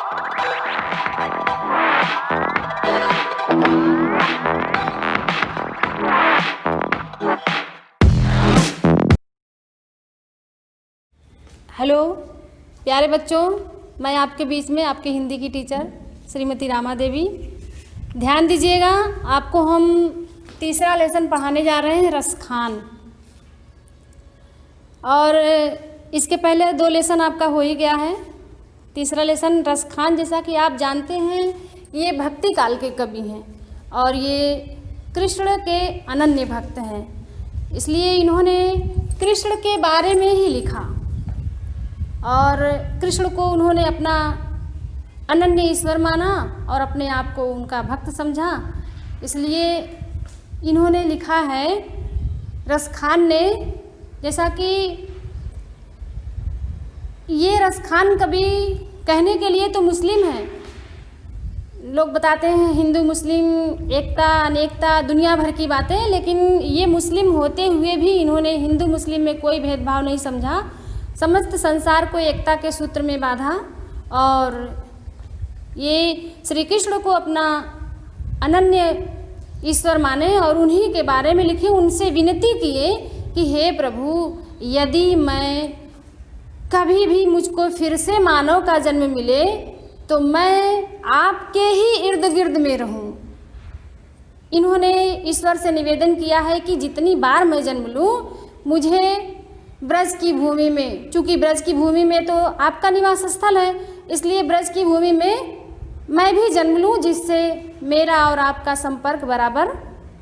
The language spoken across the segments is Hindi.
हेलो प्यारे बच्चों, मैं आपके बीच में आपकी हिंदी की टीचर श्रीमती रामा देवी। ध्यान दीजिएगा, आपको हम तीसरा लेसन पढ़ाने जा रहे हैं, रसखान। और इसके पहले 2 लेसन आपका हो ही गया है। तीसरा लेसन रसखान, जैसा कि आप जानते हैं, ये भक्ति काल के कवि हैं और ये कृष्ण के अनन्य भक्त हैं। इसलिए इन्होंने कृष्ण के बारे में ही लिखा और कृष्ण को उन्होंने अपना अनन्य ईश्वर माना और अपने आप को उनका भक्त समझा। इसलिए इन्होंने लिखा है रसखान ने, जैसा कि ये रसखान कवि कहने के लिए तो मुस्लिम है। लोग बताते हैं हिंदू मुस्लिम एकता अनेकता दुनिया भर की बातें, लेकिन ये मुस्लिम होते हुए भी इन्होंने हिंदू मुस्लिम में कोई भेदभाव नहीं समझा, समस्त संसार को एकता के सूत्र में बांधा और ये श्री कृष्ण को अपना अनन्य ईश्वर माने और उन्हीं के बारे में लिखे। उनसे विनती किए कि हे प्रभु, यदि मैं कभी भी मुझको फिर से मानव का जन्म मिले तो मैं आपके ही इर्द गिर्द में रहूं। इन्होंने ईश्वर से निवेदन किया है कि जितनी बार मैं जन्म लूं, मुझे ब्रज की भूमि में, चूँकि ब्रज की भूमि में तो आपका निवास स्थल है, इसलिए ब्रज की भूमि में मैं भी जन्म लूँ, जिससे मेरा और आपका संपर्क बराबर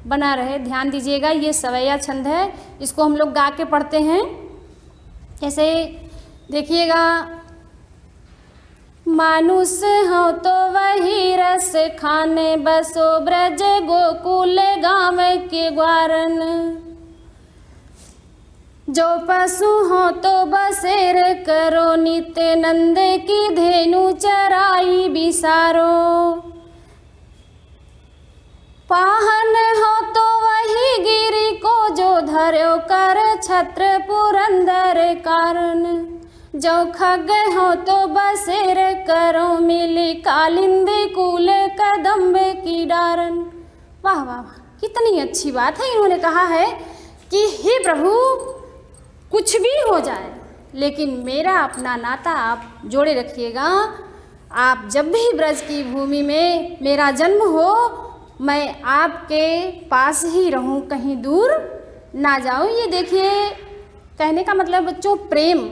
बना रहे। ध्यान दीजिएगा, ये सवैया छंद है, इसको हम लोग गा के पढ़ते हैं। ऐसे देखिएगा, मानुष हो तो वही रस खाने, बसो ब्रज गोकुल गाँव के ग्वारन। जो पशु हो तो बसेर करो, नित्य नंद की धेनु चराई बिसारो। पाहन हो तो वही गिरी को, जो धर्यो कर छत्र पुरंदर कारण। जो खग हो तो बसेर करो, मिली कालिंद कुल कदम्ब की डारन। वाह वाह, कितनी अच्छी बात है। इन्होंने कहा है कि हे प्रभु, कुछ भी हो जाए लेकिन मेरा अपना नाता आप जोड़े रखिएगा। आप जब भी ब्रज की भूमि में मेरा जन्म हो, मैं आपके पास ही रहूं, कहीं दूर ना जाऊं। ये देखिए, कहने का मतलब बच्चों प्रेम।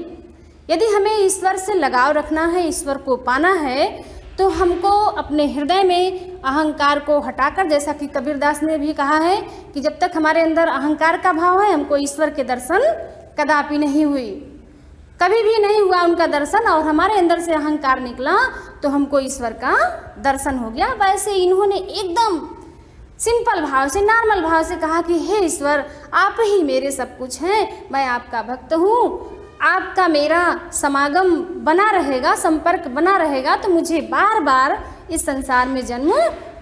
यदि हमें ईश्वर से लगाव रखना है, ईश्वर को पाना है, तो हमको अपने हृदय में अहंकार को हटाकर, जैसा कि कबीरदास ने भी कहा है कि जब तक हमारे अंदर अहंकार का भाव है, हमको ईश्वर के दर्शन कदापि नहीं हुई, कभी भी नहीं हुआ उनका दर्शन। और हमारे अंदर से अहंकार निकला तो हमको ईश्वर का दर्शन हो गया। वैसे इन्होंने एकदम सिंपल भाव से, नॉर्मल भाव से कहा कि हे ईश्वर, आप ही मेरे सब कुछ हैं, मैं आपका भक्त हूँ, आपका मेरा समागम बना रहेगा, संपर्क बना रहेगा, तो मुझे बार बार इस संसार में जन्म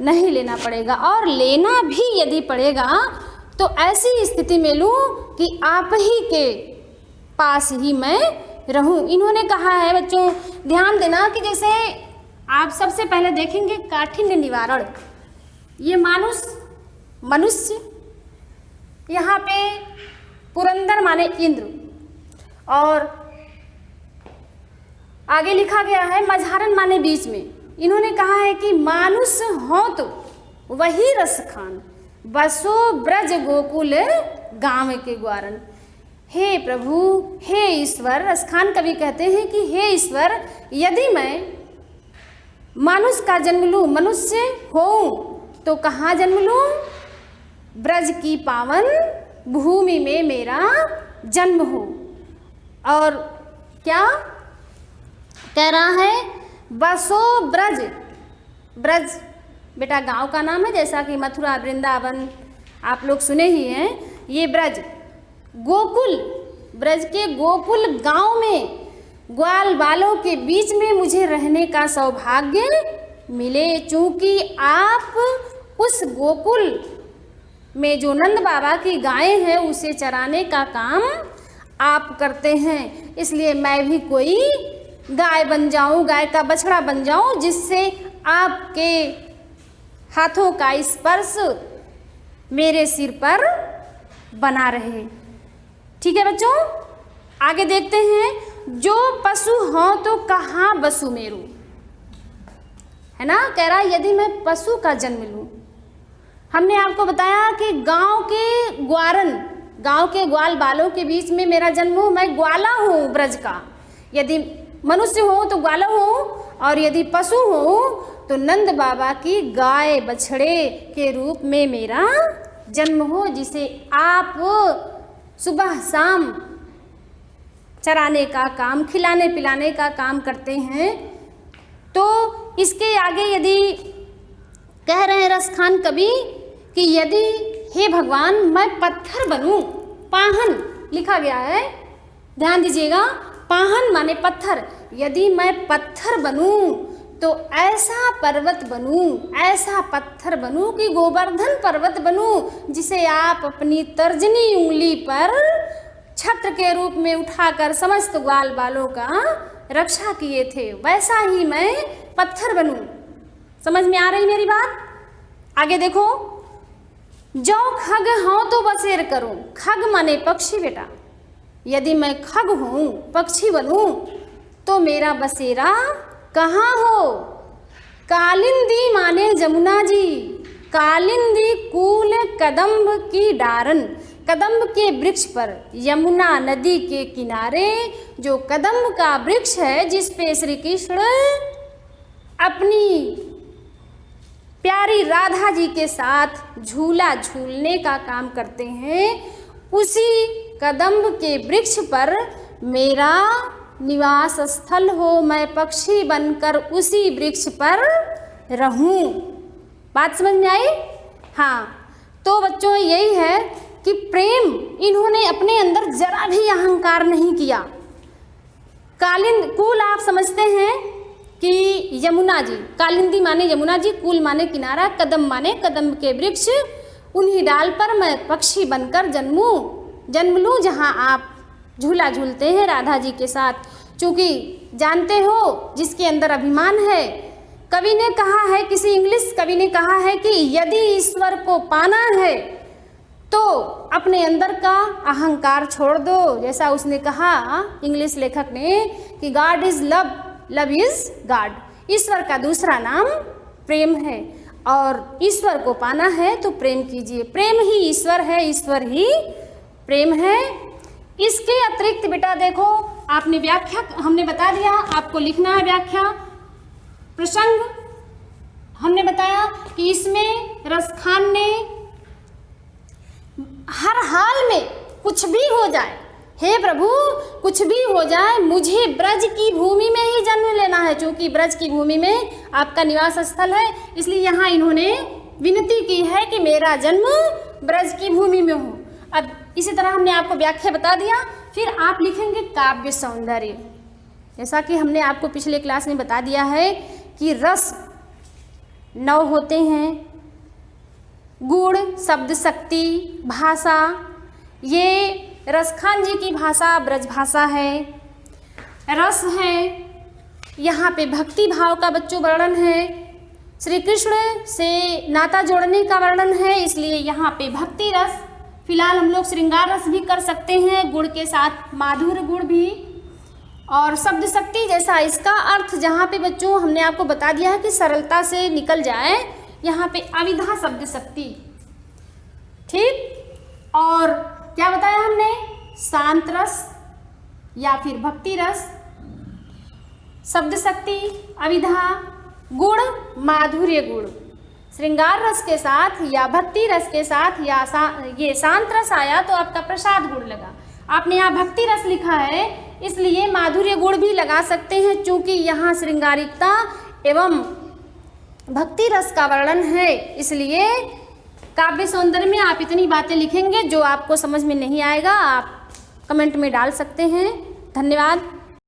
नहीं लेना पड़ेगा। और लेना भी यदि पड़ेगा तो ऐसी स्थिति में लूँ कि आप ही के पास ही मैं रहूं। इन्होंने कहा है बच्चों, ध्यान देना कि जैसे आप सबसे पहले देखेंगे काठिन्य निवारण, ये मनुष्य, यहाँ पे पुरंदर माने इंद्र, और आगे लिखा गया है मझारन माने बीच में। इन्होंने कहा है कि मानुष हो तो वही रसखान, बसो ब्रज गोकुल गाँव के ग्वारन। हे प्रभु, हे ईश्वर, रसखान कवि कहते हैं कि हे ईश्वर, यदि मैं मानुष का जन्म लूँ, मनुष्य होऊं, तो कहाँ जन्म लूँ? ब्रज की पावन भूमि में मेरा जन्म हो। और क्या कह रहा है? बसो ब्रज, ब्रज बेटा गांव का नाम है, जैसा कि मथुरा वृंदावन आप लोग सुने ही हैं। ये ब्रज, गोकुल, ब्रज के गोकुल गांव में ग्वाल बालों के बीच में मुझे रहने का सौभाग्य मिले, चूँकि आप उस गोकुल में जो नंद बाबा की गायें हैं उसे चराने का काम आप करते हैं, इसलिए मैं भी कोई गाय बन जाऊं, गाय का बछड़ा बन जाऊं, जिससे आपके हाथों का स्पर्श मेरे सिर पर बना रहे। ठीक है बच्चों, आगे देखते हैं। जो पशु हों तो कहाँ बसु मेरू, है ना, कह रहा है यदि मैं पशु का जन्म लूं। हमने आपको बताया कि गांव के ग्वारन, गांव के ग्वाल बालों के बीच में मेरा जन्म हो, मैं ग्वाला हूँ ब्रज का। यदि मनुष्य हो तो ग्वाला हूँ, और यदि पशु हो तो नंद बाबा की गाय बछड़े के रूप में मेरा जन्म हो, जिसे आप सुबह शाम चराने का काम, खिलाने पिलाने का काम करते हैं। तो इसके आगे यदि कह रहे हैं रसखान कवि कि यदि हे भगवान मैं पत्थर बनूं, पाहन लिखा गया है, ध्यान दीजिएगा, पाहन माने पत्थर। यदि मैं पत्थर बनूं तो ऐसा पर्वत बनूं, ऐसा पत्थर बनूं कि गोवर्धन पर्वत बनूं, जिसे आप अपनी तर्जनी उंगली पर छत्र के रूप में उठाकर समस्त ग्वाल बालों का रक्षा किए थे, वैसा ही मैं पत्थर बनूं। समझ में आ रही मेरी बात? आगे देखो। जो खग हों तो बसेर करूं, खग माने पक्षी बेटा। यदि मैं खग हूं, पक्षी बनूं, तो मेरा बसेरा कहाँ हो? कालिंदी माने जमुना जी, कालिंदी कूल कदम्ब की डारन, कदम्ब के वृक्ष पर, यमुना नदी के किनारे जो कदम्ब का वृक्ष है, जिस पे श्री कृष्ण अपनी प्यारी राधा जी के साथ झूला झूलने का काम करते हैं, उसी कदम्ब के वृक्ष पर मेरा निवास स्थल हो, मैं पक्षी बनकर उसी वृक्ष पर रहूं। बात समझ में आई? हाँ, तो बच्चों यही है कि प्रेम, इन्होंने अपने अंदर जरा भी अहंकार नहीं किया। कालिंद कुल आप समझते हैं कि यमुना जी, कालिंदी माने यमुना जी, कुल माने किनारा, कदम माने कदम के वृक्ष, उन्हीं डाल पर मैं पक्षी बनकर जन्म लूँ, जहाँ आप झूला झूलते हैं राधा जी के साथ। चूँकि जानते हो जिसके अंदर अभिमान है, कवि ने कहा है, किसी इंग्लिश कवि ने कहा है कि यदि ईश्वर को पाना है तो अपने अंदर का अहंकार छोड़ दो। जैसा उसने कहा इंग्लिश लेखक ने कि God is love, love is God. ईश्वर का दूसरा नाम प्रेम है, और ईश्वर को पाना है तो प्रेम कीजिए। प्रेम ही ईश्वर है, ईश्वर ही प्रेम है। इसके अतिरिक्त बेटा देखो, आपने व्याख्या हमने बता दिया, आपको लिखना है व्याख्या। प्रसंग हमने बताया कि इसमें रसखान ने हर हाल में कुछ भी हो जाए, हे प्रभु कुछ भी हो जाए, मुझे ब्रज की भूमि में ही जन्म लेना है। क्योंकि ब्रज की भूमि में आपका निवास स्थल है, इसलिए यहाँ इन्होंने विनती की है कि मेरा जन्म ब्रज की भूमि में हो। अब इसी तरह हमने आपको व्याख्या बता दिया। फिर आप लिखेंगे काव्य सौंदर्य। जैसा कि हमने आपको पिछले क्लास में बता दिया है कि रस 9 होते हैं, गुण, शब्द शक्ति, भाषा। ये रसखान जी की भाषा ब्रज भाषा है। रस है, यहाँ पे भक्ति भाव का बच्चों वर्णन है, श्री कृष्ण से नाता जोड़ने का वर्णन है, इसलिए यहाँ पे भक्ति रस। फिलहाल हम लोग श्रृंगार रस भी कर सकते हैं, गुण के साथ माधुर्य गुण भी। और शब्द शक्ति जैसा इसका अर्थ जहाँ पे बच्चों हमने आपको बता दिया है कि सरलता से निकल जाए, यहाँ पे अविधा शब्द शक्ति। ठीक, और क्या बताया हमने? शांत रस या फिर भक्ति रस, शब्द शक्ति, अविधा, गुण, माधुर्य गुण। श्रृंगार रस के साथ या भक्ति रस के साथ या ये शांत रस आया तो आपका प्रसाद गुण लगा। आपने यहाँ भक्ति रस लिखा है, इसलिए माधुर्य गुण भी लगा सकते हैं, चूँकि यहाँ श्रृंगारिकता एवं भक्ति रस का वर्णन है। इसलिए काव्य सौंदर्य में आप इतनी बातें लिखेंगे, जो आपको समझ में नहीं आएगा आप कमेंट में डाल सकते हैं। धन्यवाद।